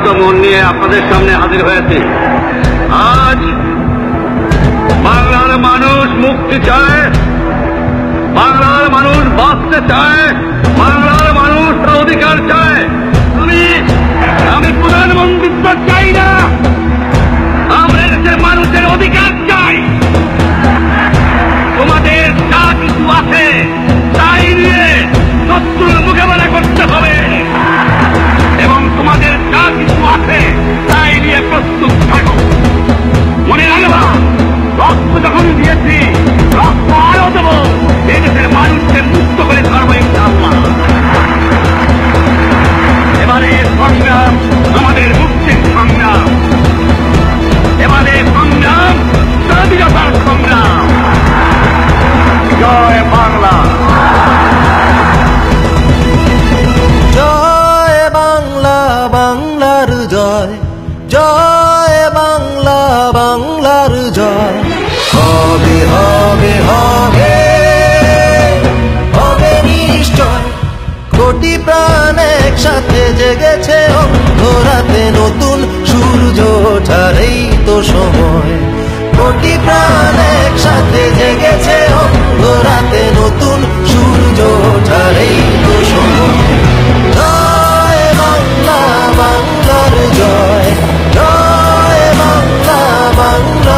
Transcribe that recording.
শান্ত মন নিয়ে আপনাদের সামনে হাজির হয়েছি। আজ বাংলার মানুষ মুক্তি চায়, বাংলার মানুষ বাঁচতে চায়, বাংলার মানুষ তার অধিকার চায়। আমি প্রধানমন্ত্রিত্ব চাই না, আমরা দেশের মানুষের অধিকার চাই। তোমাদের যা কিছু আছে তাই নিয়ে শত্রুর মোকাবেলা করতে হবে এবং তোমাদের যা কিছু আছে তাই নিয়ে প্রস্তুত থাকো। মনে রাখবা, রক্ত যখন দিয়েছি রক্ত আরো দেব, এদেশের মানুষকে মুক্ত করে ছাড়বো ইনশাআল্লাহ। এবারে সংগ্রাম আমাদের মুক্তির সংগ্রাম, এবারে সংগ্রাম স্বাধীনতার সংগ্রাম। জয় বাংলা, জয় বাংলা, বাংলার জয়, জয় বাংলা, বাংলার জয়। হবে হবে হবে হবে নিশ্চয়, কোটি প্রাণ একসাথে জেগেছে অন্ধরাতে, নতুন সূর্য ওঠার এই তো সময়। কোটি প্রাণ একসাথে জেগেছে অন্ধরাতে, নতুন সূর্য ওঠার এই তো সময়। জয় বাংলা, বাংলার জয়, জয় বাংলা, বাংলা